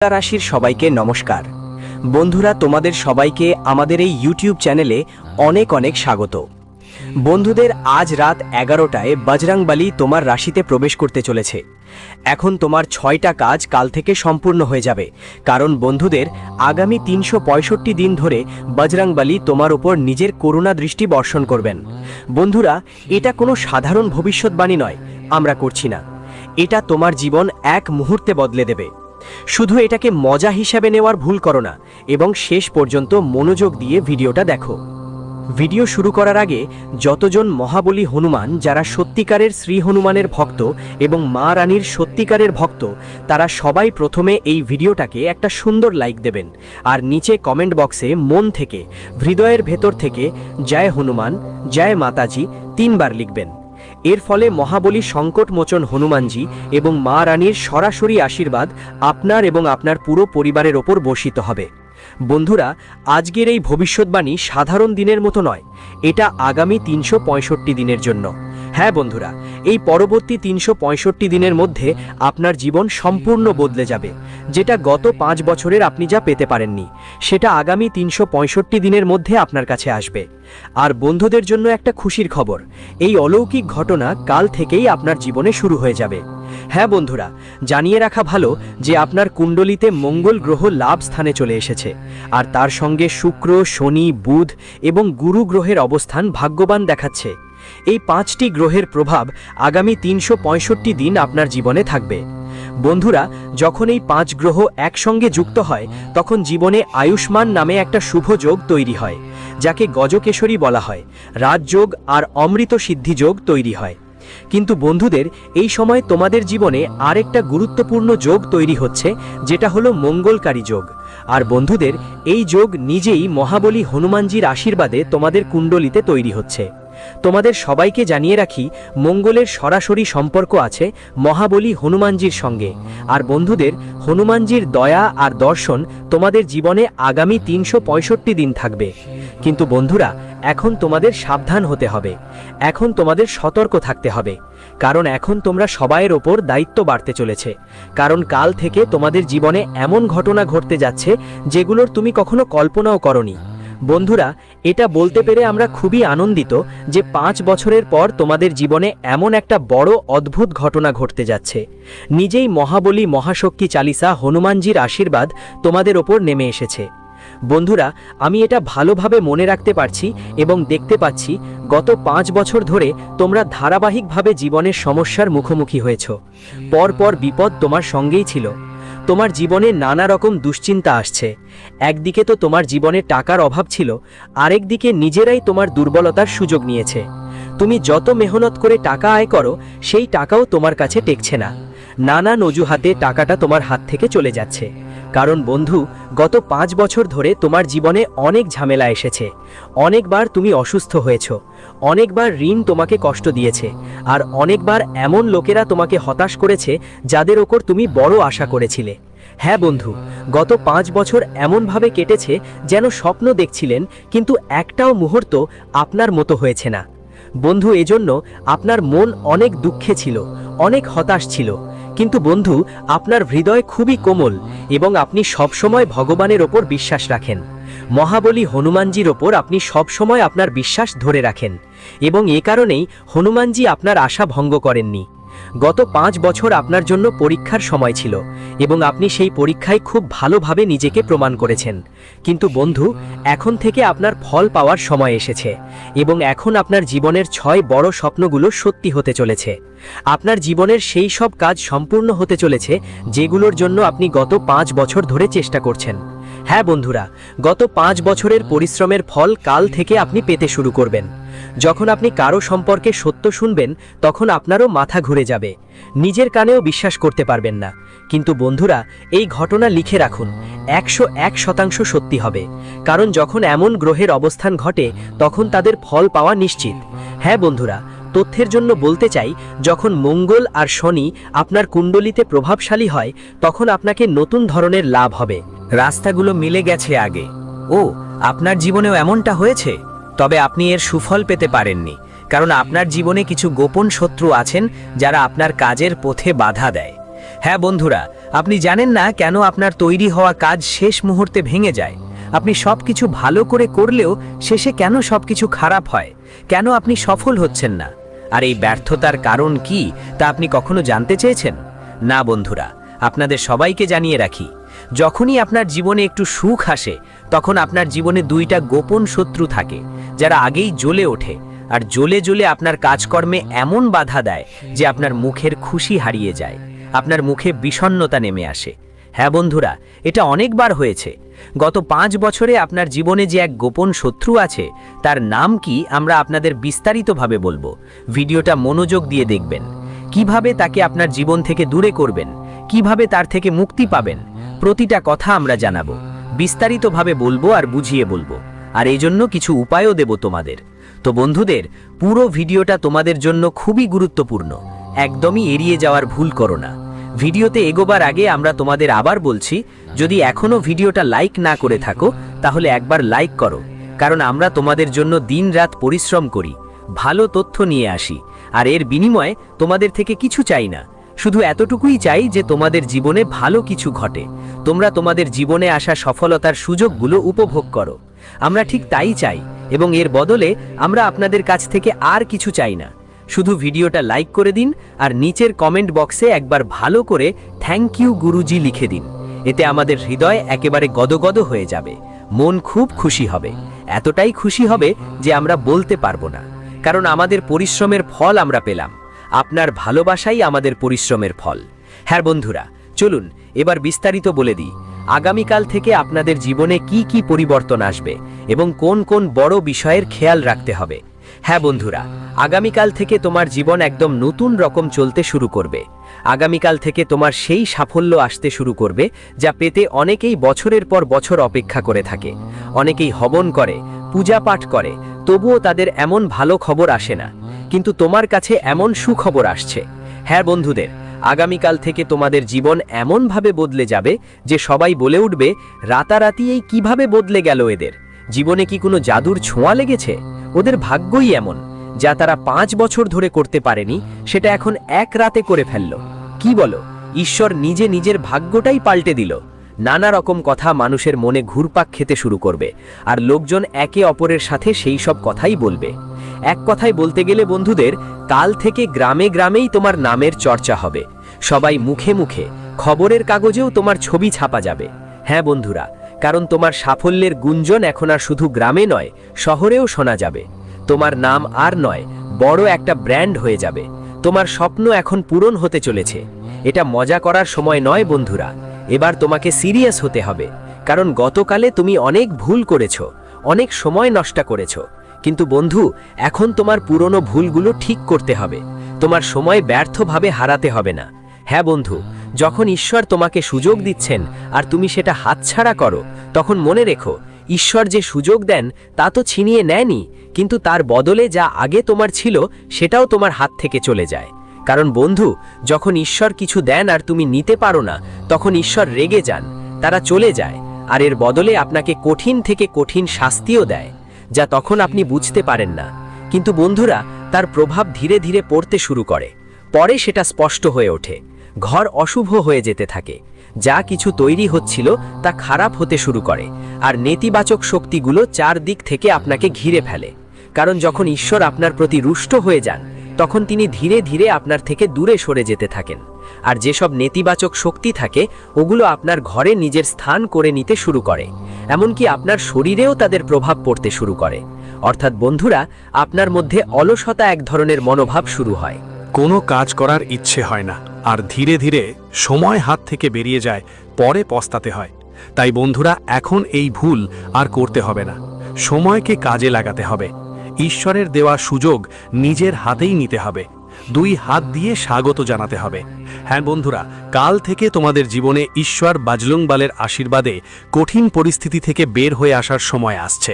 তুলা রাশির সবাইকে নমস্কার। বন্ধুরা, তোমাদের সবাইকে আমাদের এই ইউটিউব চ্যানেলে অনেক অনেক স্বাগত। বন্ধুদের, আজ রাত 11টায় বজরংবলী তোমার রাশিতে প্রবেশ করতে চলেছে। এখন তোমার 6টা কাজ কাল থেকে সম্পূর্ণ হয়ে যাবে, কারণ বন্ধুদের আগামী 365 দিন ধরে বজরংবলী তোমার উপর নিজের করুণা দৃষ্টি বর্ষণ করবেন। বন্ধুরা, এটা কোনো সাধারণ ভবিষ্যৎবাণী নয়, আমরা করছি না। এটা তোমার জীবন এক মুহূর্তে বদলে দেবে। শুধু এটাকে মজা হিসাবে নেওয়ার ভুল করো না এবং শেষ পর্যন্ত মনোযোগ দিয়ে ভিডিওটা দেখো। ভিডিও শুরু করার আগে যতজন মহাবলী হনুমান, যারা সত্যিকারের শ্রী হনুমানের ভক্ত এবং মা রানীর সত্যিকারের ভক্ত, তারা সবাই প্রথমে এই ভিডিওটাকে একটা সুন্দর লাইক দেবেন আর নিচে কমেন্ট বক্সে মন থেকে, হৃদয়ের ভেতর থেকে জয় হনুমান, জয় মাতাজি 3 বার লিখবেন। এর ফলে মহাবলী সংকটমোচন হনুমানজি এবং মা রানীর সরাসরি আশীর্বাদ আপনার এবং আপনার পুরো পরিবারের ওপর বর্ষিত হবে। বন্ধুরা, আজকের এই ভবিষ্যৎবাণী সাধারণ দিনের মতো নয়, এটা আগামী 365 দিনের জন্য। হ্যাঁ বন্ধুরা, এই পরবর্তী 365 দিনের মধ্যে আপনার জীবন সম্পূর্ণ বদলে যাবে। যেটা গত 5 বছরের আপনি যা পেতে পারেননি, সেটা আগামী 365 দিনের মধ্যে আপনার কাছে আসবে। আর বন্ধুদের জন্য একটা খুশির খবর, এই অলৌকিক ঘটনা কাল থেকেই আপনার জীবনে শুরু হয়ে যাবে। হ্যাঁ বন্ধুরা, জানিয়ে রাখা ভালো যে আপনার কুণ্ডলিতে মঙ্গল গ্রহ লাভ স্থানে চলে এসেছে, আর তার সঙ্গে শুক্র, শনি, বুধ এবং গুরু গ্রহের অবস্থান ভাগ্যবান দেখাচ্ছে। এই 5টি গ্রহের প্রভাব আগামী 365 দিন আপনার জীবনে থাকবে। বন্ধুরা, যখন এই 5 গ্রহ একসঙ্গে যুক্ত হয়, তখন জীবনে আয়ুষ্মান নামে একটা শুভ যোগ তৈরি হয়, যাকে গজকেশরী বলা হয়। রাজযোগ আর অমৃত সিদ্ধি যোগ তৈরি হয়। কিন্তু বন্ধুদের, এই সময় তোমাদের জীবনে আরেকটা গুরুত্বপূর্ণ যোগ তৈরি হচ্ছে, যেটা হলো মঙ্গলকারী যোগ। আর বন্ধুদের, এই যোগ নিজেই মহাবলী হনুমানজির আশীর্বাদে তোমাদের কুণ্ডলিতে তৈরি হচ্ছে। তোমাদের সবাইকে জানিয়ে রাখি, মঙ্গলের সরাসরি সম্পর্ক আছে মহাবলী হনুমানজির সঙ্গে। আর বন্ধুদের, হনুমানজির দয়া আর দর্শন তোমাদের জীবনে আগামী 365 দিন থাকবে। কিন্তু বন্ধুরা, এখন তোমাদের সাবধান হতে হবে, এখন তোমাদের সতর্ক থাকতে হবে, কারণ এখন তোমরা সবাইয়ের ওপর দায়িত্ব বাড়তে চলেছে। কারণ কাল থেকে তোমাদের জীবনে এমন ঘটনা ঘটতে যাচ্ছে যেগুলোর তুমি কখনো কল্পনাও করনি। বন্ধুরা, এটা বলতে পেরে আমরা খুবই আনন্দিত যে 5 বছরের পর তোমাদের জীবনে এমন একটা বড় অদ্ভুত ঘটনা ঘটতে যাচ্ছে। নিজেই মহাবলী মহাশক্তি চালিসা হনুমানজির আশীর্বাদ তোমাদের ওপর নেমে এসেছে। বন্ধুরা, আমি এটা ভালোভাবে মনে রাখতে পারছি এবং দেখতে পাচ্ছি, গত 5 বছর ধরে তোমরা ধারাবাহিকভাবে জীবনের সমস্যার মুখোমুখি হয়েছ। পরপর বিপদ তোমার সঙ্গেই ছিল। তোমার জীবনে নানা রকম দুশ্চিন্তা আসছে। একদিকে তো তোমার জীবনে টাকার অভাব ছিল, আরেকদিকে নিজেরাই তোমার দুর্বলতার সুযোগ নিয়েছে। তুমি যত মেহনত করে টাকা আয় করো, সেই টাকাও তোমার কাছে টেকছে না। নানান অজুহাতে টাকাটা তোমার হাত থেকে চলে যাচ্ছে। কারণ বন্ধু, গত 5 বছর ধরে তোমার জীবনে অনেক ঝামেলা এসেছে। অনেকবার তুমি অসুস্থ হয়েছ, অনেকবার ঋণ তোমাকে কষ্ট দিয়েছে, আর অনেকবার এমন লোকেরা তোমাকে হতাশ করেছে যাদের ওপর তুমি বড় আশা করেছিলে। হ্যাঁ বন্ধু, গত 5 বছর এমনভাবে কেটেছে যেন স্বপ্ন দেখছিলেন, কিন্তু একটাও মুহূর্ত আপনার মতো হয়েছে না। বন্ধু, এজন্য আপনার মন অনেক দুঃখে ছিল, অনেক হতাশ ছিল। কিন্তু বন্ধু, আপনার হৃদয় খুবই কোমল এবং আপনি সবসময় ভগবানের ওপর বিশ্বাস রাখেন। মহাবলী হনুমানজির ওপর আপনি সবসময় আপনার বিশ্বাস ধরে রাখেন এবং এ কারণেই হনুমানজি আপনার আশা ভঙ্গ করেননি। গত 5 বছর আপনার জন্য পরীক্ষার সময় ছিল এবং আপনি সেই পরীক্ষায় খুব ভালোভাবে নিজেকে প্রমাণ করেছেন। কিন্তু বন্ধু, এখন থেকে আপনার ফল পাওয়ার সময় এসেছে এবং এখন আপনার জীবনের 6 বড় স্বপ্নগুলো সত্যি হতে চলেছে। আপনার জীবনের সেই সব কাজ সম্পূর্ণ হতে চলেছে যেগুলোর জন্য আপনি গত 5 বছর ধরে চেষ্টা করছেন। হ্যাঁ বন্ধুরা, গত 5 বছরের পরিশ্রমের ফল কাল থেকে আপনি পেতে শুরু করবেন। যখন আপনি কারো সম্পর্কে সত্য শুনবেন, তখন আপনারও মাথা ঘুরে যাবে, নিজের কানেও বিশ্বাস করতে পারবেন না। কিন্তু বন্ধুরা, এই ঘটনা লিখে রাখুন, 101% সত্যি হবে। কারণ যখন এমন গ্রহের অবস্থান ঘটে, তখন তাদের ফল পাওয়া নিশ্চিত। হ্যাঁ বন্ধুরা, তথ্যের জন্য বলতে চাই, যখন মঙ্গল আর শনি আপনার কুণ্ডলিতে প্রভাবশালী হয়, তখন আপনাকে নতুন ধরনের লাভ হবে। রাস্তাগুলো মিলে গেছে আগে। ও, আপনার জীবনেও এমনটা হয়েছে? তবে আপনি এর সুফল পেতে পারেননি, কারণ আপনার জীবনে কিছু গোপন শত্রু আছেন যারা আপনার কাজের পথে বাধা দেয়। হ্যাঁ বন্ধুরা, আপনি জানেন না কেন আপনার তৈরি হওয়া কাজ শেষ মুহূর্তে ভেঙে যায়। আপনি সবকিছু ভালো করে করলেও শেষে কেন সবকিছু খারাপ হয়, কেন আপনি সফল হচ্ছেন না। আর এই ব্যর্থতার কারণ কি তা আপনি কখনো জানতে চেয়েছেন? না বন্ধুরা, আপনাদের সবাইকে জানিয়ে রাখি, যখনই আপনার জীবনে একটু সুখ আসে তখন আপনার জীবনে দুইটা গোপন শত্রু থাকে, যারা আগেই জ্বলে ওঠে আর জ্বলে জ্বলে আপনার কাজকর্মে এমন বাধা দেয় যে আপনার মুখের খুশি হারিয়ে যায়, আপনার মুখে বিষণ্ণতা নেমে আসে। হ্যাঁ বন্ধুরা, এটা অনেকবার হয়েছে। গত 5 বছরে আপনার জীবনে যে এক গোপন শত্রু আছে, তার নাম কি আমরা আপনাদের বিস্তারিতভাবে বলবো। ভিডিওটা মনোযোগ দিয়ে দেখবেন। কিভাবে তাকে আপনার জীবন থেকে দূরে করবেন, কিভাবে তার থেকে মুক্তি পাবেন, প্রতিটা কথা আমরা জানাবো, বিস্তারিতভাবে বলবো আর বুঝিয়ে বলবো। আর এই জন্য কিছু উপায়ও দেব তোমাদের। তো বন্ধুদের, পুরো ভিডিওটা তোমাদের জন্য খুবই গুরুত্বপূর্ণ, একদমই এড়িয়ে যাওয়ার ভুল করো না। ভিডিওতে এগোবার আগে আমরা তোমাদের আবার বলছি, যদি এখনো ভিডিওটা লাইক না করে থাকো তাহলে একবার লাইক করো, কারণ আমরা তোমাদের জন্য দিনরাত পরিশ্রম করি, ভালো তথ্য নিয়ে আসি। আর এর বিনিময়ে তোমাদের থেকে কিছু চাই না, শুধু এতটুকুই চাই যে তোমাদের জীবনে ভালো কিছু ঘটে, তোমরা তোমাদের জীবনে আসা সফলতার সুযোগগুলো উপভোগ করো। আমরা ঠিক তাই চাই, এবং এর বদলে আমরা আপনাদের কাছ থেকে আর কিছু চাই না। শুধু ভিডিওটা লাইক করে দিন আর নিচের কমেন্ট বক্সে একবার ভালো করে থ্যাংক ইউ গুরুজি লিখে দিন। এতে আমাদের হৃদয় একেবারে গদগদ হয়ে যাবে, মন খুব খুশি হবে, এতটাই খুশি হবে যে আমরা বলতে পারবো না। কারণ আমাদের পরিশ্রমের ফল আমরা পেলাম, আপনার ভালোবাসাই আমাদের পরিশ্রমের ফল। হ্যাঁ বন্ধুরা, চলুন এবার বিস্তারিত বলে দিই, আগামীকাল থেকে আপনাদের জীবনে কি কি পরিবর্তন আসবে এবং কোন কোন বড় বিষয়ের খেয়াল রাখতে হবে। হ্যাঁ বন্ধুরা, আগামীকাল থেকে তোমার জীবন একদম নতুন রকম চলতে শুরু করবে। আগামীকাল থেকে তোমার সেই সাফল্য আসতে শুরু করবে যা পেতে অনেকেই বছরের পর বছর অপেক্ষা করে থাকে। অনেকেই হবন করে, পূজা পাঠ করে, তবুও তাদের এমন ভালো খবর আসে না, কিন্তু তোমার কাছে এমন সুখবর আসছে। হ্যাঁ বন্ধুদের, আগামীকাল থেকে তোমাদের জীবন এমনভাবে বদলে যাবে যে সবাই বলে উঠবে, রাতারাতি এই কিভাবে বদলে গেল এদের, জীবনে কি কোনো জাদুর ছোঁয়া লেগেছে? ওদের ভাগ্যই এমন, যা তারা 5 বছর ধরে করতে পারেনি সেটা এখন এক রাতে করে ফেলল। কি বলো, ঈশ্বর নিজে নিজের ভাগ্যটাই পাল্টে দিল। নানা রকম কথা মানুষের মনে ঘুরপাক খেতে শুরু করবে, আর লোকজন একে অপরের সাথে সেই সব কথাই বলবে। এক কথায় বলতে গেলে বন্ধুদের, কাল থেকে গ্রামে গ্রামেই তোমার নামের চর্চা হবে, সবাই মুখে মুখে, খবরের কাগজেও তোমার ছবি ছাপা যাবে। হ্যাঁ বন্ধুরা, কারণ তোমার সাফল্যের গুঞ্জন এখন আর শুধু গ্রামে নয়, শহরেও শোনা যাবে। তোমার নাম আর নয়, বড় একটা ব্র্যান্ড হয়ে যাবে। তোমার স্বপ্ন এখন পূরণ হতে চলেছে। এটা মজা করার সময় নয় বন্ধুরা, এবার তোমাকে সিরিয়াস হতে হবে। কারণ গতকালে তুমি অনেক ভুল করেছো, অনেক সময় নষ্ট করেছো, কিন্তু বন্ধু, এখন তোমার পুরনো ভুলগুলো ঠিক করতে হবে। তোমার সময় ব্যর্থভাবে হারাতে হবে না। হ্যাঁ বন্ধু, যখন ঈশ্বর তোমাকে সুযোগ দিচ্ছেন আর তুমি সেটা হাতছাড়া করো, তখন মনে রেখো, ঈশ্বর যে সুযোগ দেন তা তো ছিনিয়ে নেয়নি, কিন্তু তার বদলে যা আগে তোমার ছিল সেটাও তোমার হাত থেকে চলে যায়। কারণ বন্ধু, যখন ঈশ্বর কিছু দেন আর তুমি নিতে পারো না, তখন ঈশ্বর রেগে যান, তারা চলে যায়, আর এর বদলে আপনাকে কঠিন থেকে কঠিন শাস্তিও দেয়, যা তখন আপনি বুঝতে পারেন না। কিন্তু বন্ধুরা, তার প্রভাব ধীরে ধীরে পড়তে শুরু করে, পরে সেটা স্পষ্ট হয়ে ওঠে। ঘর অশুভ হয়ে যেতে থাকে, যা কিছু তৈরি হচ্ছিল তা খারাপ হতে শুরু করে, আর নেতিবাচক শক্তিগুলো চারদিক থেকে আপনাকে ঘিরে ফেলে। কারণ যখন ঈশ্বর আপনার প্রতি রুষ্ট হয়ে যান, তখন তিনি ধীরে ধীরে আপনার থেকে দূরে সরে যেতে থাকেন, আর যেসব নেতিবাচক শক্তি থাকে ওগুলো আপনার ঘরে নিজের স্থান করে নিতে শুরু করে, এমনকি আপনার শরীরেও তাদের প্রভাব পড়তে শুরু করে। অর্থাৎ বন্ধুরা, আপনার মধ্যে অলসতা এক ধরনের মনোভাব শুরু হয়, কোনো কাজ করার ইচ্ছে হয় না, আর ধীরে ধীরে সময় হাত থেকে বেরিয়ে যায়, পরে পস্তাতে হয়। তাই বন্ধুরা, এখন এই ভুল আর করতে হবে না, সময়কে কাজে লাগাতে হবে। ঈশ্বরের দেওয়া সুযোগ নিজের হাতেই নিতে হবে, 2 হাত দিয়ে স্বাগত জানাতে হবে। হ্যাঁ বন্ধুরা, কাল থেকে তোমাদের জীবনে ঈশ্বর বাজলংবালের আশীর্বাদে কঠিন পরিস্থিতি থেকে বের হয়ে আসার সময় আসছে।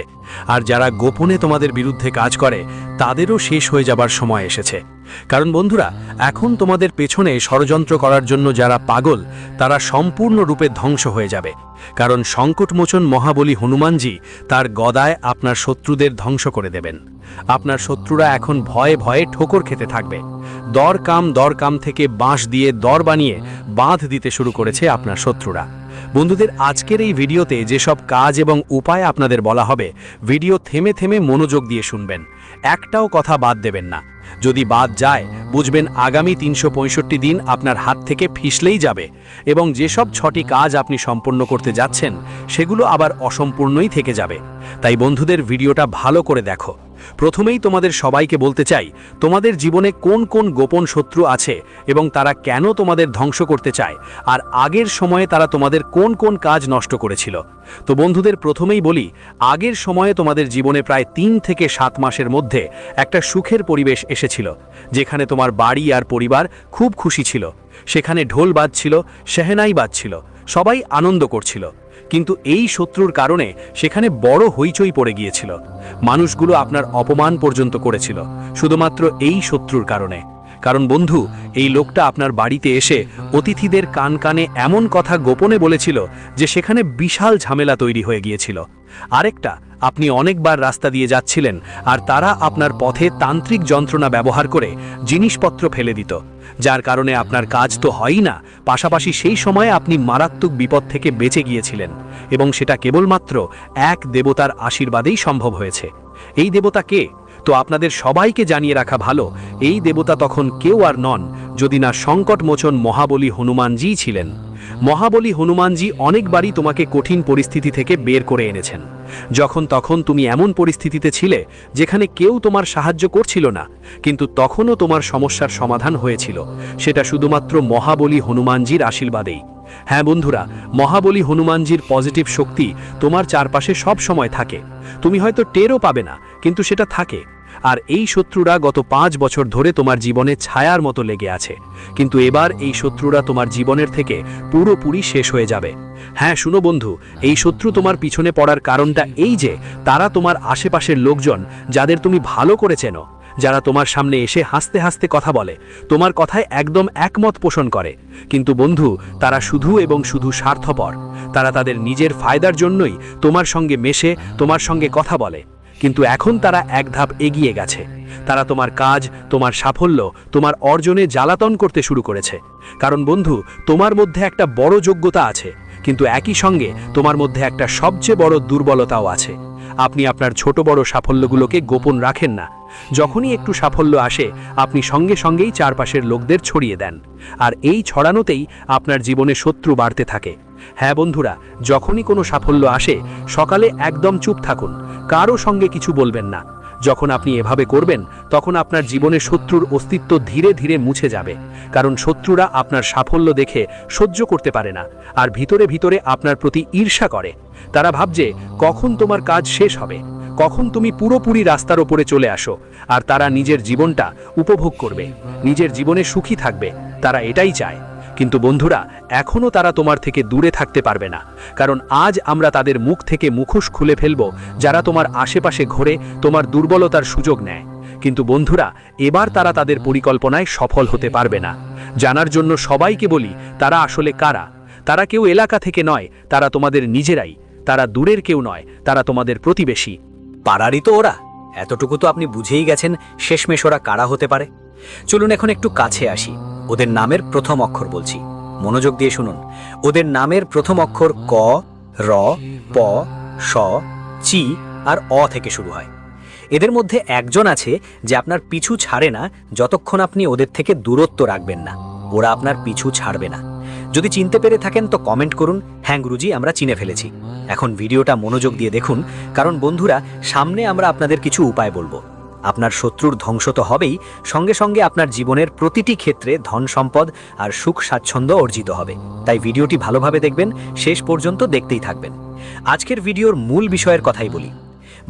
আর যারা গোপনে তোমাদের বিরুদ্ধে কাজ করে, তাদেরও শেষ হয়ে যাবার সময় এসেছে। কারণ বন্ধুরা, এখন তোমাদের পেছনে ষড়যন্ত্র করার জন্য যারা পাগল, তারা সম্পূর্ণরূপে ধ্বংস হয়ে যাবে। কারণ সংকটমোচন মহাবলী হনুমানজি তার গদায় আপনার শত্রুদের ধ্বংস করে দেবেন। আপনার শত্রুরা এখন ভয়ে ভয়ে ঠোকর খেতে থাকবে। দরকাম থেকে বাঁশ দিয়ে দর বানিয়ে বাঁধ দিতে শুরু করেছে আপনার শত্রুরা। বন্ধুদের, আজকের এই ভিডিওতে যেসব কাজ এবং উপায় আপনাদের বলা হবে, ভিডিও থেমে থেমে মনোযোগ দিয়ে শুনবেন, একটাও কথা বাদ দেবেন না। যদি বাদ যায়, বুঝবেন আগামী 365 দিন আপনার হাত থেকে ফিসলেই যাবে এবং যেসব 6টি কাজ আপনি সম্পন্ন করতে যাচ্ছেন সেগুলো আবার অসম্পূর্ণই থেকে যাবে। তাই বন্ধুদের, ভিডিওটা ভালো করে দেখো। প্রথমেই তোমাদের সবাইকে বলতে চাই, তোমাদের জীবনে কোন কোন গোপন শত্রু আছে এবং তারা কেন তোমাদের ধ্বংস করতে চায়, আর আগের সময়ে তারা তোমাদের কোন কোন কাজ নষ্ট করেছিল। তো বন্ধুদের, প্রথমেই বলি, আগের সময়ে তোমাদের জীবনে প্রায় 3 থেকে 7 মাসের মধ্যে একটা সুখের পরিবেশ এসেছিল, যেখানে তোমার বাড়ি আর পরিবার খুব খুশি ছিল। সেখানে ঢোল বাজছিল, শেহনাই বাজছিল, সবাই আনন্দ করছিল। কিন্তু এই শত্রুর কারণে সেখানে বড় হইচই পড়ে গিয়েছিল। মানুষগুলো আপনার অপমান পর্যন্ত করেছিল শুধুমাত্র এই শত্রুর কারণে। কারণ বন্ধু, এই লোকটা আপনার বাড়িতে এসে অতিথিদের কান কানে এমন কথা গোপনে বলেছিল যে সেখানে বিশাল ঝামেলা তৈরি হয়ে গিয়েছিল। আরেকটা, আপনি অনেকবার রাস্তা দিয়ে যাচ্ছিলেন আর তারা আপনার পথে তান্ত্রিক যন্ত্রণা ব্যবহার করে জিনিসপত্র ফেলে দিত, যার কারণে আপনার কাজ তো হয়ই না, পাশাপাশি সেই সময়ে আপনি মারাত্মক বিপদ থেকে বেঁচে গিয়েছিলেন এবং সেটা কেবলমাত্র এক দেবতার আশীর্বাদেই সম্ভব হয়েছে। এই দেবতা কে? তো আপনাদের সবাইকে জানিয়ে রাখা ভালো, এই দেবতা তখন কেউ আর নন যদি না সংকটমোচন মহাবলী হনুমানজি ছিলেন। মহাবলী হনুমানজি অনেকবারই তোমাকে কঠিন পরিস্থিতি থেকে বের করে এনেছেন। যখন তখন তুমি এমন পরিস্থিতিতে ছিলে যেখানে কেউ তোমার সাহায্য করছিল না, কিন্তু তখনও তোমার সমস্যার সমাধান হয়েছিল, সেটা শুধুমাত্র মহাবলী হনুমানজির আশীর্বাদেই। হ্যাঁ বন্ধুরা, মহাবলী হনুমানজির পজিটিভ শক্তি তোমার চারপাশে সব সময় থাকে। তুমি হয়তো টেরও পাবে না, কিন্তু সেটা থাকে। আর এই শত্রুরা গত 5 বছর ধরে তোমার জীবনে ছায়ার মতো লেগে আছে, কিন্তু এবার এই শত্রুরা তোমার জীবনের থেকে পুরোপুরি শেষ হয়ে যাবে। হ্যাঁ শুনো বন্ধু, এই শত্রু তোমার পিছনে পড়ার কারণটা এই যে তারা তোমার আশেপাশের লোকজন, যাদের তুমি ভালো করে চেনো, যারা তোমার সামনে এসে হাসতে হাসতে কথা বলে, তোমার কথায় একদম একমত পোষণ করে। কিন্তু বন্ধু, তারা শুধু এবং শুধু স্বার্থপর। তারা তাদের নিজের ফায়দার জন্যই তোমার সঙ্গে মেশে, তোমার সঙ্গে কথা বলে। কিন্তু এখন তারা এক ধাপ এগিয়ে গেছে। তারা তোমার কাজ, তোমার সাফল্য, তোমার অর্জনে জ্বালাতন করতে শুরু করেছে। কারণ বন্ধু, তোমার মধ্যে একটা বড় যোগ্যতা আছে, কিন্তু একই সঙ্গে তোমার মধ্যে একটা সবচেয়ে বড় দুর্বলতাও আছে। আপনি আপনার ছোট বড় সাফল্যগুলোকে গোপন রাখেন না। যখনই একটু সাফল্য আসে, আপনি সঙ্গে সঙ্গেই চারপাশের লোকদের ছড়িয়ে দেন, আর এই ছড়ানোতেই আপনার জীবনে শত্রু বাড়তে থাকে। হ্যাঁ বন্ধুরা, যখনই কোনো সাফল্য আসে, সকালে একদম চুপ থাকুন, কারো সঙ্গে কিছু বলবেন না। যখন আপনি এভাবে করবেন, তখন আপনার জীবনে শত্রুর অস্তিত্ব ধীরে ধীরে মুছে যাবে। কারণ শত্রুরা আপনার সাফল্য দেখে সহ্য করতে পারে না, আর ভিতরে ভিতরে আপনার প্রতি ঈর্ষা করে। তারা ভাবছে কখন তোমার কাজ শেষ হবে, কখন তুমি পুরোপুরি রাস্তার ওপরে চলে আসো, আর তারা নিজের জীবনটা উপভোগ করবে, নিজের জীবনে সুখী থাকবে। তারা এটাই চায়। কিন্তু বন্ধুরা, এখনও তারা তোমার থেকে দূরে থাকতে পারবে না। কারণ আজ আমরা তাদের মুখ থেকে মুখোশ খুলে ফেলব, যারা তোমার আশেপাশে ঘোরে তোমার দুর্বলতার সুযোগ নেয়। কিন্তু বন্ধুরা, এবার তারা তাদের পরিকল্পনায় সফল হতে পারবে না। জানার জন্য সবাইকে বলি, তারা আসলে কারা। তারা কেউ এলাকা থেকে নয়, তারা তোমাদের নিজেরাই। তারা দূরের কেউ নয়, তারা তোমাদের প্রতিবেশী। পাড়ারই তো ওরা। এতটুকু তো আপনি বুঝেই গেছেন শেষমেশ ওরা কারা হতে পারে। চলুন এখন একটু কাছে আসি। ওদের নামের প্রথম অক্ষর বলছি, মনোযোগ দিয়ে শুনুন। ওদের নামের প্রথম অক্ষর ক, র, প, শ, চি আর অ থেকে শুরু হয়। এদের মধ্যে একজন আছে যে আপনার পিছু ছাড়ে না যতক্ষণ আপনি ওদের থেকে দূরত্ব রাখবেন না। ওরা আপনার পিছু ছাড়বে না। যদি চিনতে পেরে থাকেন তো কমেন্ট করুন, হ্যাঁ গুরুজি আমরা চিনে ফেলেছি। এখন ভিডিওটা মনোযোগ দিয়ে দেখুন, কারণ বন্ধুরা, সামনে আমরা আপনাদের কিছু উপায় বলবো। আপনার শত্রুর ধ্বংস তো হবেই, সঙ্গে সঙ্গে আপনার জীবনের প্রতিটি ক্ষেত্রে ধন সম্পদ আর সুখ স্বাচ্ছন্দ্য অর্জিত হবে। তাই ভিডিওটি ভালোভাবে দেখবেন, শেষ পর্যন্ত দেখতেই থাকবেন। আজকের ভিডিওর মূল বিষয়ের কথাই বলি।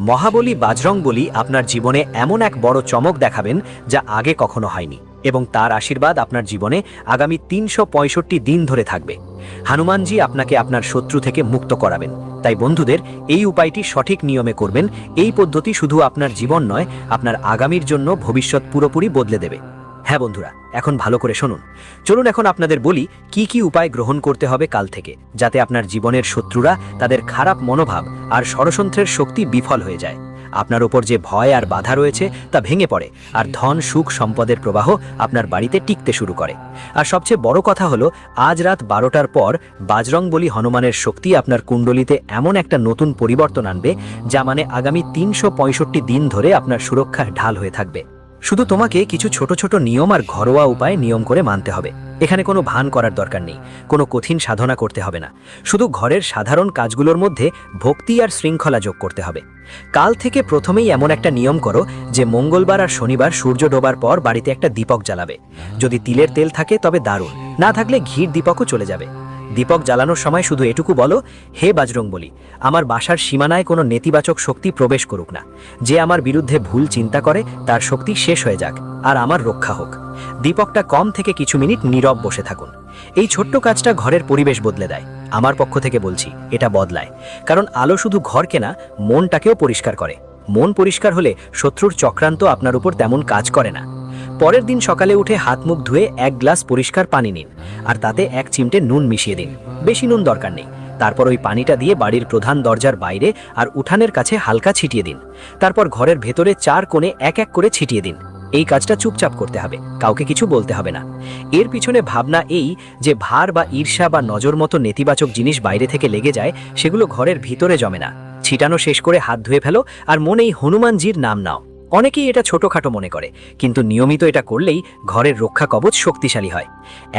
মহাবলী বাজরংবলী আপনার জীবনে এমন এক বড় চমক দেখাবেন যা আগে কখনো হয়নি, এবং তার আশীর্বাদ আপনার জীবনে আগামী 365 দিন ধরে থাকবে। হনুমানজি আপনাকে আপনার শত্রু থেকে মুক্ত করাবেন। তাই বন্ধুদের, এই উপায়টি সঠিক নিয়মে করবেন। এই পদ্ধতি শুধু আপনার জীবন নয়, আপনার আগামীর জন্য ভবিষ্যৎ পুরোপুরি বদলে দেবে। হ্যাঁ বন্ধুরা, এখন ভালো করে শুনুন। চলুন এখন আপনাদের বলি কি কি উপায় গ্রহণ করতে হবে কাল থেকে, যাতে আপনার জীবনের শত্রুরা তাদের খারাপ মনোভাব আর ষড়যন্ত্রের শক্তি বিফল হয়ে যায়। আপনার ওপর যে ভয় আর বাধা রয়েছে তা ভেঙে পড়ে, আর ধন সুখ সম্পদের প্রবাহ আপনার বাড়িতে টিকতে শুরু করে। আর সবচেয়ে বড় কথা হলো, আজ রাত 12টার পর বাজরংবলী হনুমানের শক্তি আপনার কুণ্ডলিতে এমন একটা নতুন পরিবর্তন আনবে, যা মানে আগামী 365 দিন ধরে আপনার সুরক্ষার ঢাল হয়ে থাকবে। শুধু তোমাকে কিছু ছোট ছোট নিয়ম আর ঘরোয়া উপায় নিয়ম করে মানতে হবে। এখানে কোনো ভান করার দরকার নেই, কোনো কঠিন সাধনা করতে হবে না। শুধু ঘরের সাধারণ কাজগুলোর মধ্যে ভক্তি আর শৃঙ্খলা যোগ করতে হবে। কাল থেকে প্রথমেই এমন একটা নিয়ম করো যে মঙ্গলবার আর শনিবার সূর্য ডোবার পর বাড়িতে একটা দীপক জ্বালাবে। যদি তিলের তেল থাকে তবে দারুণ, না থাকলে ঘির দীপকও চলে যাবে। দীপক জ্বালানোর সময় শুধু এটুকু বলো, হে বাজরংবলী, আমার বাসার সীমানায় কোনো নেতিবাচক শক্তি প্রবেশ করুক না। যে আমার বিরুদ্ধে ভুল চিন্তা করে তার শক্তি শেষ হয়ে যাক, আর আমার রক্ষা হোক। দীপকটা কম থেকে কিছু মিনিট নীরব বসে থাকুন। এই ছোট্ট কাজটা ঘরের পরিবেশ বদলে দেয়। আমার পক্ষ থেকে বলছি, এটা বদলায়। কারণ আলো শুধু ঘরকে না, মনটাকেও পরিষ্কার করে। মন পরিষ্কার হলে শত্রুর চক্রান্ত আপনার উপর তেমন কাজ করে না। পরের দিন সকালে উঠে হাত মুখ ধুয়ে 1 গ্লাস পরিষ্কার পানি নিন, আর তাতে 1 চিমটে নুন মিশিয়ে দিন। বেশি নুন দরকার নেই। তারপর ওই পানিটা দিয়ে বাড়ির প্রধান দরজার বাইরে আর উঠানের কাছে হালকা ছিটিয়ে দিন। তারপর ঘরের ভেতরে 4 কোণে এক এক করে ছিটিয়ে দিন। এই কাজটা চুপচাপ করতে হবে, কাউকে কিছু বলতে হবে না। এর পিছনে ভাবনা এই যে ভার বা ঈর্ষা বা নজর মতো নেতিবাচক জিনিস বাইরে থেকে লেগে যায়, সেগুলো ঘরের ভিতরে জমে না। ছিটানো শেষ করে হাত ধুয়ে ফেলো, আর মনেই হনুমানজির নাম নাও। অনেকেই এটা ছোটখাটো মনে করে, কিন্তু নিয়মিত এটা করলেই ঘরের রক্ষা কবচ শক্তিশালী হয়।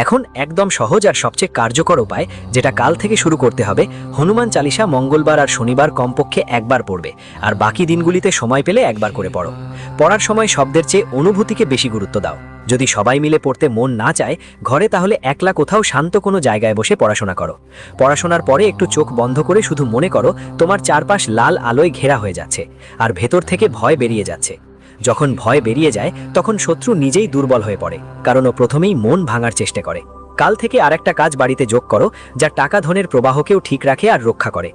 এখন একদম সহজ আর সবচেয়ে কার্যকর উপায়, যেটা কাল থেকে শুরু করতে হবে। হনুমান চালিসা মঙ্গলবার আর শনিবার কমপক্ষে একবার পড়বে, আর বাকি দিনগুলিতে সময় পেলে একবার করে পড়ো। পড়ার সময় শব্দের চেয়ে অনুভূতিকে বেশি গুরুত্ব দাও। যদি সবাই মিলে পড়তে মন না চায় ঘরে, তাহলে একলা কোথাও শান্ত কোনো জায়গায় বসে পড়াশোনা করো। পড়াশোনার পরে একটু চোখ বন্ধ করে শুধু মনে করো তোমার চারপাশ লাল আলোয় ঘেরা হয়ে যাচ্ছে, আর ভেতর থেকে ভয় বেরিয়ে যাচ্ছে। যখন ভয় বেরিয়ে যায় তখন শত্রু নিজেই দুর্বল হয়ে পড়ে, কারণ ও প্রথমেই মন ভাঙার চেষ্টা করে। কাল থেকে আরেকটা কাজ বাড়িতে যোগ করো, যা টাকা ধনের প্রবাহকেও ঠিক রাখে আর রক্ষা করে।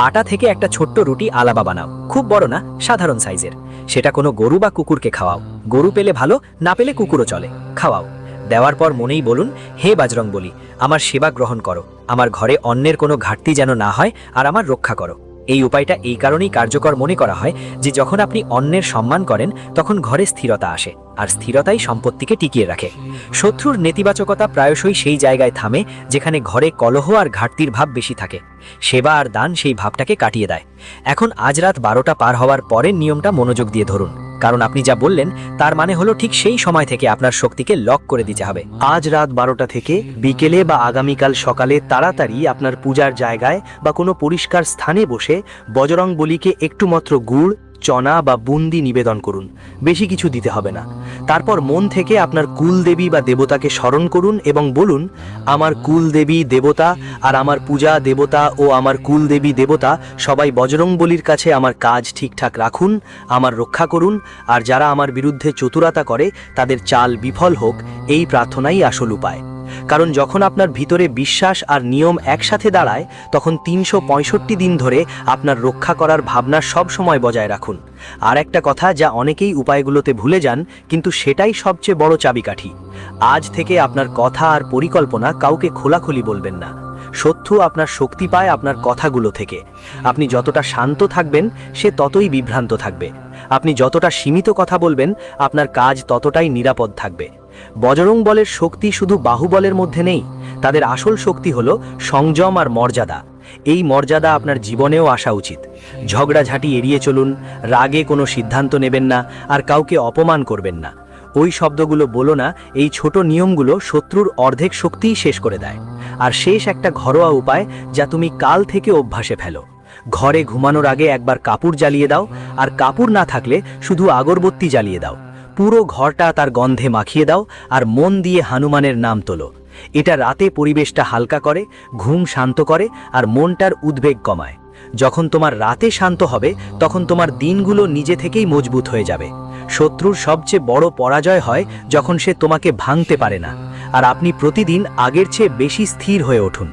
আটা থেকে একটা ছোট্ট রুটি আলাবা বানাও, খুব বড় না, সাধারণ সাইজের। সেটা কোনো গরু বা কুকুরকে খাওয়াও। গরু পেলে ভালো, না পেলে কুকুরও চলে, খাওয়াও। দেওয়ার পর মনেই বলুন, হে বাজরংবলী, আমার সেবা গ্রহণ করো। আমার ঘরে অন্যের কোনো ঘাটতি যেন না হয়, আর আমার রক্ষা করো। এই উপায়টা এই কারণেই কার্যকর মনে করা হয় যে যখন আপনি অন্যের সম্মান করেন তখন ঘরে স্থিরতা আসে, আর স্থিরতাই সম্পত্তিকে টিকিয়ে রাখে। শত্রুর নেতিবাচকতা প্রায়শই সেই জায়গায় থামে যেখানে ঘরে কলহ আর ঘাটতির ভাব বেশি থাকে। সেবা আর দান সেই ভাবটাকে কাটিয়ে দেয়। এখন আজ রাত 12টা পার হওয়ার পরের নিয়মটা মনোযোগ দিয়ে ধরুন, কারণ আপনি যা বললেন তার মানে হলো ঠিক সেই সময় থেকে আপনার শক্তিকে লক করে দিতে হবে। আজ রাত 12টা থেকে বিকেলে বা আগামীকাল সকালে তাড়াতাড়ি আপনার পূজার জায়গায় বা কোনো পরিষ্কার স্থানে বসে বজরংবলীকে একটু মাত্র গুড়, চনা বা বুন্দি নিবেদন করুন। বেশি কিছু দিতে হবে না। তারপর মন থেকে আপনার কুলদেবী বা দেবতাকে স্মরণ করুন এবং বলুন, আমার কুলদেবী দেবতা আর আমার পূজা দেবতা ও আমার কুলদেবী দেবতা সবাই বজরংবলীর কাছে আমার কাজ ঠিকঠাক রাখুন, আমার রক্ষা করুন, আর যারা আমার বিরুদ্ধে চতুরতা করে তাদের চাল বিফল হোক। এই প্রার্থনাই আসল উপায়। কারণ যখন আপনার ভিতরে বিশ্বাস আর নিয়ম একসাথে দাঁড়ায়, তখন 365 দিন ধরে আপনার রক্ষা করার ভাবনা সব সময় বজায় রাখুন। আর একটা কথা যা অনেকেই উপায়গুলোতে ভুলে যান, কিন্তু সেটাই সবচেয়ে বড় চাবিকাঠি। আজ থেকে আপনার কথা আর পরিকল্পনা কাউকে খোলাখুলি বলবেন না। শত্রু আপনার শক্তি পায় আপনার কথাগুলো থেকে। আপনি যতটা শান্ত থাকবেন সে ততই বিভ্রান্ত থাকবে। আপনি যতটা সীমিত কথা বলবেন আপনার কাজ ততটাই নিরাপদ থাকবে। বজরং বলের শক্তি শুধু বাহুবলের মধ্যে নেই, তাদের আসল শক্তি হলো সংযম আর মর্যাদা। এই মর্যাদা আপনার জীবনেও আসা উচিত। ঝগড়াঝাঁটি এড়িয়ে চলুন, রাগে কোনো সিদ্ধান্ত নেবেন না, আর কাউকে অপমান করবেন না। ওই শব্দগুলো বলো না। এই ছোট নিয়মগুলো শত্রুর অর্ধেক শক্তিই শেষ করে দেয়। আর শেষ একটা ঘরোয়া উপায় যা তুমি কাল থেকে অভ্যাসে ফেলো। ঘরে ঘুমানোর আগে একবার কাপড় জ্বালিয়ে দাও, আর কাপড় না থাকলে শুধু আগরবত্তি জ্বালিয়ে দাও। পুরো ঘরটা তার গন্ধে মাখিয়ে দাও, আর মন দিয়ে হনুমানের নাম তোলো। এটা রাতে পরিবেশটা হালকা করে, ঘুম শান্ত করে, আর মনটার উদ্বেগ কমায়। যখন তোমার রাতে শান্ত হবে তখন তোমার দিনগুলো নিজে থেকেই মজবুত হয়ে যাবে। শত্রুর সবচেয়ে বড় পরাজয় হয় যখন সে তোমাকে ভাঙতে পারে না, আর আপনি প্রতিদিন আগের চেয়ে বেশি স্থির হয়ে উঠুন।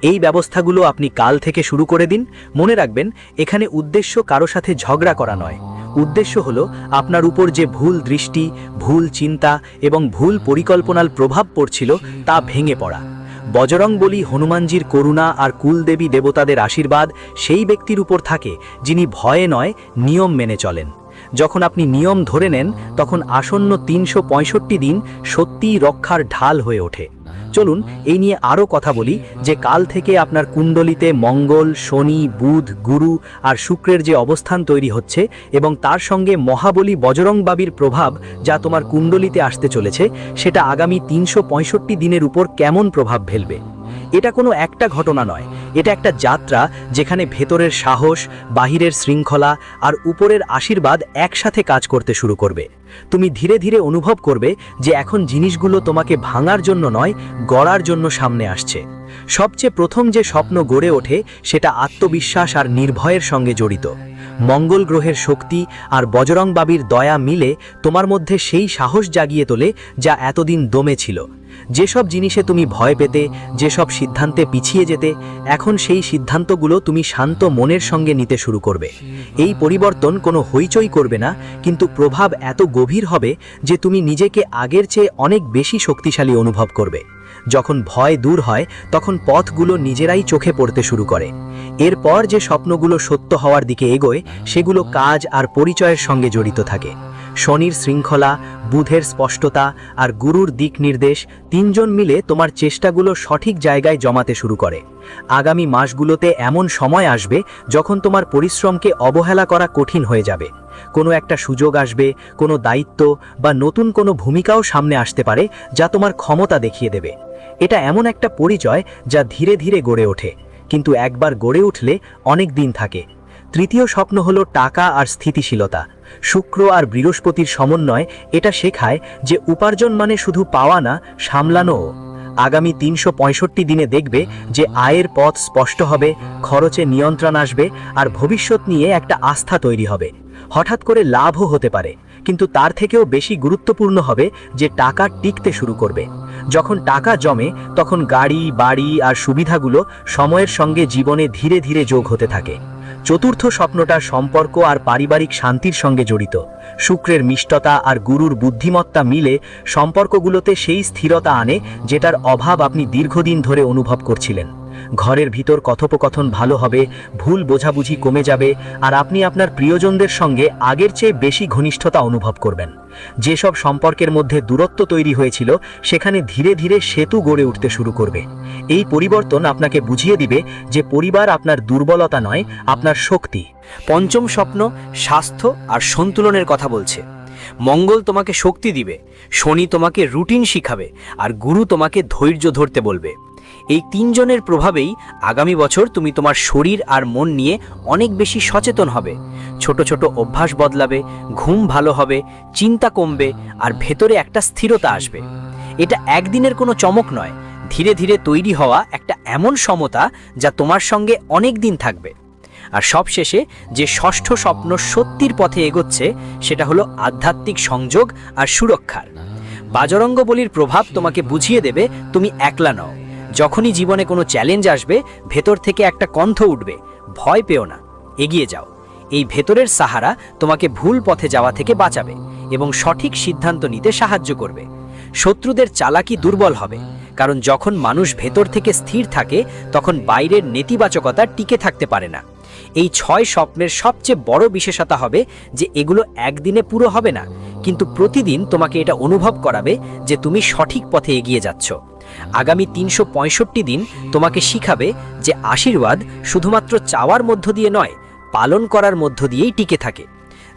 এই ব্যবস্থাগুলো আপনি কাল থেকে শুরু করে দিন। মনে রাখবেন, এখানে উদ্দেশ্য কারো সাথে ঝগড়া করা নয়। উদ্দেশ্য হলো আপনার উপর যে ভুল দৃষ্টি, ভুল চিন্তা এবং ভুল পরিকল্পনার প্রভাব পড়ছিল তা ভেঙে পড়া। বজরং বলি হনুমানজির করুণা আর কুলদেবী দেবতাদের আশীর্বাদ সেই ব্যক্তির উপর থাকে যিনি ভয়ে নয়, নিয়ম মেনে চলেন। যখন আপনি নিয়ম ধরে নেন, তখন আসন্ন 365 দিন সত্যিই রক্ষার ঢাল হয়ে ওঠে। চলুন এই নিয়ে আরও কথা বলি যে কাল থেকে আপনার কুণ্ডলিতে মঙ্গল, শনি, বুধ, গুরু আর শুক্রের যে অবস্থান তৈরি হচ্ছে এবং তার সঙ্গে মহাবলী বজরং বাবির প্রভাব যা তোমার কুণ্ডলিতে আসতে চলেছে, সেটা আগামী 365 দিনের উপর কেমন প্রভাব ফেলবে। এটা কোনো একটা ঘটনা নয়, এটা একটা যাত্রা যেখানে ভেতরের সাহস, বাহিরের শৃঙ্খলা আর উপরের আশীর্বাদ একসাথে কাজ করতে শুরু করবে। তুমি ধীরে ধীরে অনুভব করবে যে এখন জিনিসগুলো তোমাকে ভাঙার জন্য নয়, গড়ার জন্য সামনে আসছে। সবচেয়ে প্রথম যে স্বপ্ন গড়ে ওঠে সেটা আত্মবিশ্বাস আর নির্ভয়ের সঙ্গে জড়িত। মঙ্গল গ্রহের শক্তি আর বজরং বাবির দয়া মিলে তোমার মধ্যে সেই সাহস জাগিয়ে তোলে যা এতদিন দমে ছিল। যেসব জিনিসে তুমি ভয় পেতে, যেসব সিদ্ধান্তে পিছিয়ে যেতে, এখন সেই সিদ্ধান্তগুলো তুমি শান্ত মনের সঙ্গে নিতে শুরু করবে। এই পরিবর্তন কোনো হইচই করবে না, কিন্তু প্রভাব এত গভীর হবে যে তুমি নিজেকে আগের চেয়ে অনেক বেশি শক্তিশালী অনুভব করবে। যখন ভয় দূর হয়, তখন পথগুলো নিজেরাই চোখে পড়তে শুরু করে। এরপর যে স্বপ্নগুলো সত্য হওয়ার দিকে এগোয়, সেগুলো কাজ আর পরিচয়ের সঙ্গে জড়িত থাকে। শনির শৃঙ্খলা, বুধের স্পষ্টতা আর গুরুর দিক নির্দেশ, তিনজন মিলে তোমার চেষ্টাগুলো সঠিক জায়গায় জমাতে শুরু করে। আগামী মাসগুলোতে এমন সময় আসবে যখন তোমার পরিশ্রমকে অবহেলা করা কঠিন হয়ে যাবে। কোনো একটা সুযোগ আসবে, কোনো দায়িত্ব বা নতুন কোনো ভূমিকাও সামনে আসতে পারে যা তোমার ক্ষমতা দেখিয়ে দেবে। এটা এমন একটা পরিচয় যা ধীরে ধীরে গড়ে ওঠে, কিন্তু একবার গড়ে উঠলে অনেক দিন থাকে। তৃতীয় স্বপ্ন হলো টাকা আর স্থিতিশীলতা। শুক্র আর বৃহস্পতির সমন্বয় এটা শেখায় যে উপার্জন মানে শুধু পাওয়া না, সামলানোও। আগামী 365 দিনে দেখবে যে আয়ের পথ স্পষ্ট হবে, খরচে নিয়ন্ত্রণ আসবে আর ভবিষ্যৎ নিয়ে একটা আস্থা তৈরি হবে। হঠাৎ করে লাভও হতে পারে, কিন্তু তার থেকেও বেশি গুরুত্বপূর্ণ হবে যে টাকা টিকতে শুরু করবে। যখন টাকা জমে, তখন গাড়ি, বাড়ি আর সুবিধাগুলো সময়ের সঙ্গে জীবনে ধীরে ধীরে যোগ হতে থাকে। চতুর্থ স্বপ্নটা সম্পর্ক আর পারিবারিক শান্তির সঙ্গে জড়িত। শুক্রের মিষ্টতা আর গুরুর বুদ্ধিমত্তা মিলে সম্পর্কগুলোতে সেই স্থিরতা আনে যেটার অভাব আপনি দীর্ঘদিন ধরে অনুভব করছিলেন। ঘরের ভিতর কথোপকথন ভালো হবে, ভুল বোঝাবুঝি কমে যাবে আর আপনি আপনার প্রিয়জনদের সঙ্গে আগের চেয়ে বেশি ঘনিষ্ঠতা অনুভব করবেন। যেসব সম্পর্কের মধ্যে দূরত্ব তৈরি হয়েছিল, সেখানে ধীরে ধীরে সেতু গড়ে উঠতে শুরু করবে। এই পরিবর্তন আপনাকে বুঝিয়ে দিবে যে পরিবার আপনার দুর্বলতা নয়, আপনার শক্তি। পঞ্চম স্বপ্ন স্বাস্থ্য আর সন্তুলনের কথা বলছে। মঙ্গল তোমাকে শক্তি দিবে, শনি তোমাকে রুটিন শিখাবে আর গুরু তোমাকে ধৈর্য ধরতে বলবে। এই তিনজনের প্রভাবেই আগামী বছর তুমি তোমার শরীর আর মন নিয়ে অনেক বেশি সচেতন হবে। ছোট ছোট অভ্যাস বদলাবে, ঘুম ভালো হবে, চিন্তা কমবে আর ভেতরে একটা স্থিরতা আসবে। এটা একদিনের কোনো চমক নয়, ধীরে ধীরে তৈরি হওয়া একটা এমন সমতা যা তোমার সঙ্গে অনেক দিন থাকবে। আর সবশেষে যে ষষ্ঠ স্বপ্ন সত্যির পথে এগোচ্ছে, সেটা হলো আধ্যাত্মিক সংযোগ আর সুরক্ষার। বাজরঙ্গ বলির প্রভাব তোমাকে বুঝিয়ে দেবে তুমি একলা নও। যখনই জীবনে কোনো চ্যালেঞ্জ আসবে, ভেতর থেকে একটা কণ্ঠ উঠবে, ভয় পেও না, এগিয়ে যাও। এই ভেতরের সাহারা তোমাকে ভুল পথে যাওয়া থেকে বাঁচাবে এবং সঠিক সিদ্ধান্ত নিতে সাহায্য করবে। শত্রুদের চালাকি দুর্বল হবে, কারণ যখন মানুষ ভেতর থেকে স্থির থাকে, তখন বাইরের নেতিবাচকতা টিকে থাকতে পারে না। এই 6 স্বপ্নের সবচেয়ে বড় বিশেষতা হবে যে এগুলো একদিনে পুরো হবে না, কিন্তু প্রতিদিন তোমাকে এটা অনুভব করাবে যে তুমি সঠিক পথে এগিয়ে যাচ্ছ। আগামী 365 দিন তোমাকে শিখাবে যে আশীর্বাদ শুধুমাত্র চাওয়ার মধ্য দিয়ে নয়, পালন করার মধ্য দিয়েই টিকে থাকে।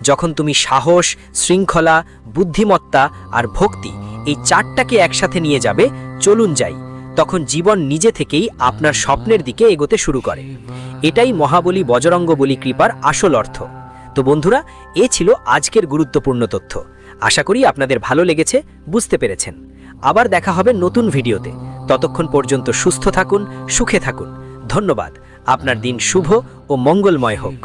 যখন তুমি সাহস, শৃঙ্খলা, বুদ্ধিমত্তা আর ভক্তি এই 4টাকে একসাথে নিয়ে যাবে, চলুন যাই, তখন জীবন নিজে থেকেই আপনার স্বপ্নের দিকে এগোতে শুরু করে। এটাই মহাবলী বজরঙ্গ বলি কৃপার আসল অর্থ। তো বন্ধুরা, এ ছিল আজকের গুরুত্বপূর্ণ তথ্য। আশা করি আপনাদের ভালো লেগেছে, বুঝতে পেরেছেন। আবার দেখা হবে নতুন ভিডিওতে। ততক্ষণ পর্যন্ত সুস্থ থাকুন, সুখে থাকুন। ধন্যবাদ। আপনার দিন শুভ ও মঙ্গলময় হোক।